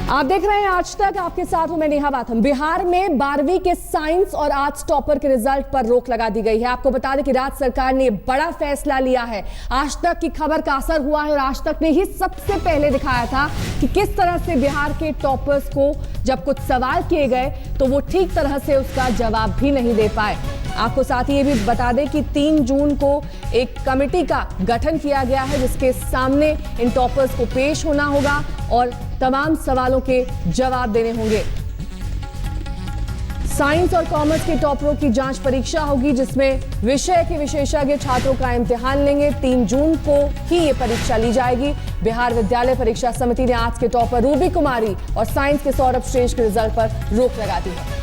आप देख रहे हैं आज तक, आपके साथ हूं मैं नेहा बाथम। बिहार में 12वीं के साइंस और आर्ट्स टॉपर के रिजल्ट पर रोक लगा दी गई है। आपको बता दें कि राज्य सरकार ने बड़ा फैसला लिया है। आज तक की खबर का असर हुआ है और आज तक ने ही सबसे पहले दिखाया था कि किस तरह से बिहार के टॉपर्स को जब कुछ सवाल किए गए तो वो ठीक तरह से उसका जवाब भी नहीं दे पाए। आपको साथ ही ये भी बता दें कि 3 जून को एक कमेटी का गठन किया गया है जिसके सामने इन टॉपर्स को पेश होना होगा और तमाम सवालों के जवाब देने होंगे। साइंस और कॉमर्स के टॉपरों की जांच परीक्षा होगी जिसमें विषय के विशेषज्ञ छात्रों का इम्तिहान लेंगे। 3 जून को ही ये परीक्षा ली जाएगी। बिहार विद्यालय परीक्षा समिति ने आर्ट्स के टॉपर रूबी कुमारी और साइंस के सौरभ श्रेष्ठ के रिजल्ट पर रोक लगा दी है।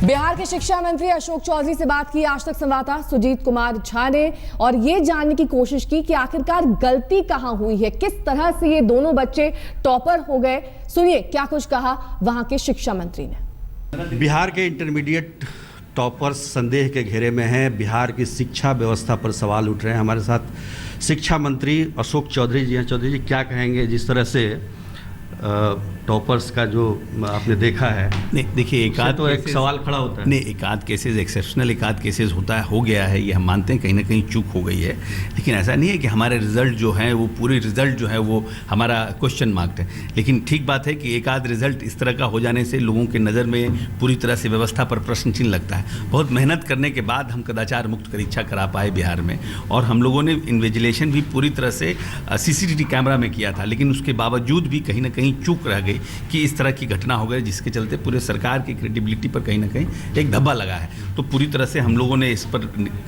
बिहार के शिक्षा मंत्री अशोक चौधरी से बात की आज तक संवाददाता सुजीत कुमार झा ने और ये जानने की कोशिश की कि आखिरकार गलती कहां हुई है, किस तरह से ये दोनों बच्चे टॉपर हो गए। सुनिए क्या कुछ कहा वहां के शिक्षा मंत्री ने। बिहार के इंटरमीडिएट टॉपर्स संदेह के घेरे में हैं। बिहार की शिक्षा व्यवस्था पर सवाल उठ रहे हैं। हमारे साथ शिक्षा मंत्री अशोक चौधरी जी हैं। चौधरी जी क्या कहेंगे जिस तरह से टॉपर्स का जो आपने देखा है? नहीं देखिए, एक सवाल खड़ा होता है। नहीं, एकाध केसेस एक्सेप्शनल एकाध केसेस होता है, हो गया है, ये हम मानते हैं कहीं ना कहीं चूक हो गई है। लेकिन ऐसा नहीं है कि हमारे रिजल्ट जो हैं वो पूरे रिजल्ट जो है वो हमारा क्वेश्चन मार्क है। लेकिन ठीक बात है कि एकाध रिजल्ट इस तरह का हो जाने से लोगों के नज़र में पूरी तरह से व्यवस्था पर प्रश्न चिन्ह लगता है। बहुत मेहनत करने के बाद हम कदाचार मुक्त परीक्षा करा पाए बिहार में, और हम लोगों ने इन्विजिलेशन भी पूरी तरह से CCTV कैमरा में किया था। लेकिन उसके बावजूद भी कहीं ना कहीं चूक रह गई कि इस तरह की घटना हो गई जिसके चलते पूरे सरकार की क्रेडिबिलिटी पर कहीं ना कहीं एक धब्बा लगा है। तो पूरी तरह से हम लोगों ने इस पर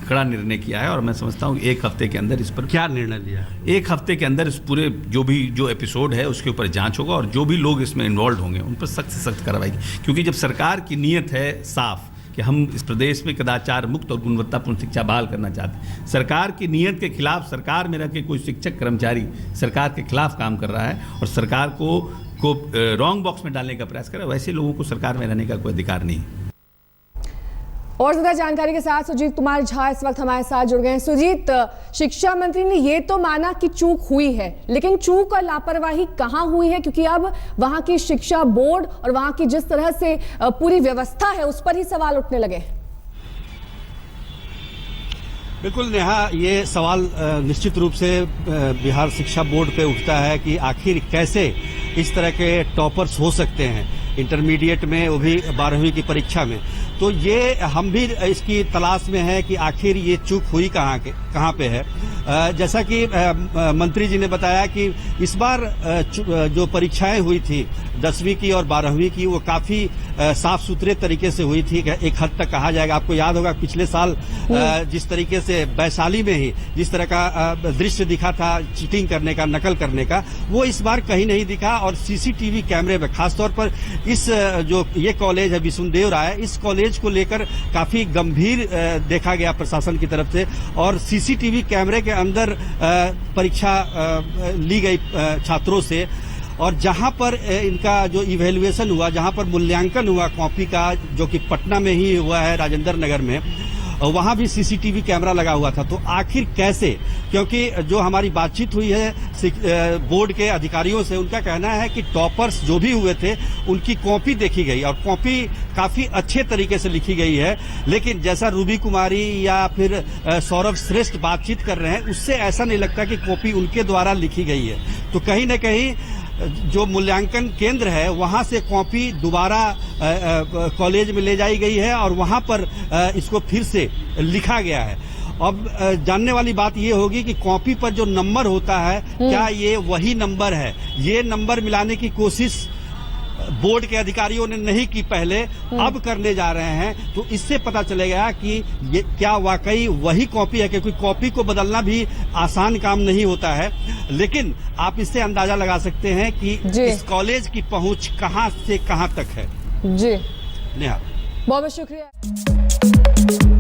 कड़ा निर्णय किया है और मैं समझता हूँ 1 हफ्ते के अंदर इस पर क्या निर्णय लिया? 1 हफ्ते के अंदर इस पूरे जो एपिसोड है उसके ऊपर जांच होगा और जो भी लोग इसमें इन्वॉल्व होंगे उन पर सख्त से सख्त कार्रवाई, क्योंकि जब सरकार की नीयत है साफ कि हम इस प्रदेश में कदाचार मुक्त और गुणवत्तापूर्ण शिक्षा बहाल करना चाहते हैं, सरकार की नीयत के खिलाफ सरकार में रह के कोई शिक्षक कर्मचारी सरकार के खिलाफ काम कर रहा है और सरकार को रॉन्ग बॉक्स में डालने का प्रयास कर रहा है, वैसे लोगों को सरकार में रहने का कोई अधिकार नहीं है। और ज्यादा जानकारी के साथ सुजीत कुमार झा इस वक्त हमारे साथ जुड़ गए हैं। सुजीत, शिक्षा मंत्री ने ये तो माना कि चूक हुई है, लेकिन चूक और लापरवाही कहां हुई है? क्योंकि अब वहां की शिक्षा बोर्ड और वहां की जिस तरह से पूरी व्यवस्था है उस पर ही सवाल उठने लगे। बिल्कुल नेहा, ये सवाल निश्चित रूप से बिहार शिक्षा बोर्ड पे उठता है कि आखिर कैसे इस तरह के टॉपर्स हो सकते हैं इंटरमीडिएट में, वो भी 12वीं की परीक्षा में। तो ये हम भी इसकी तलाश में है कि आखिर ये चूक हुई कहाँ पे है। जैसा कि मंत्री जी ने बताया कि इस बार जो परीक्षाएं हुई थी 10वीं की और 12वीं की, वो काफी साफ सुथरे तरीके से हुई थी। एक हद तक कहा जाएगा, आपको याद होगा पिछले साल जिस तरीके से वैशाली में ही जिस तरह का दृश्य दिखा था चीटिंग करने का, नकल करने का, वो इस बार कहीं नहीं दिखा। और CCTV कैमरे में खासतौर पर इस जो ये कॉलेज है विष्णुदेव राय, इस कॉलेज को लेकर काफी गंभीर देखा गया प्रशासन की तरफ से, और CCTV कैमरे के अंदर परीक्षा ली गई छात्रों से। और जहां पर इनका जो इवैल्यूएशन हुआ, जहां पर मूल्यांकन हुआ कॉपी का, जो कि पटना में ही हुआ है राजेंद्र नगर में, वहां भी CCTV कैमरा लगा हुआ था। तो आखिर कैसे? क्योंकि जो हमारी बातचीत हुई है बोर्ड के अधिकारियों से, उनका कहना है कि टॉपर्स जो भी हुए थे उनकी कॉपी देखी गई और कॉपी काफी अच्छे तरीके से लिखी गई है। लेकिन जैसा रूबी कुमारी या फिर सौरभ श्रेष्ठ बातचीत कर रहे हैं, उससे ऐसा नहीं लगता कि कॉपी उनके द्वारा लिखी गई है। तो कहीं न कहीं जो मूल्यांकन केंद्र है वहां से कॉपी दोबारा कॉलेज में ले जाई गई है और वहां पर इसको फिर से लिखा गया है। अब जानने वाली बात ये होगी कि कॉपी पर जो नंबर होता है, क्या ये वही नंबर है? ये नंबर मिलाने की कोशिश बोर्ड के अधिकारियों ने नहीं की पहले, अब करने जा रहे हैं। तो इससे पता चलेगा कि ये क्या वाकई वही कॉपी है, क्योंकि कॉपी को बदलना भी आसान काम नहीं होता है। लेकिन आप इससे अंदाजा लगा सकते हैं कि इस कॉलेज की पहुंच कहां से कहां तक है। जी नेहा, बहुत बहुत शुक्रिया।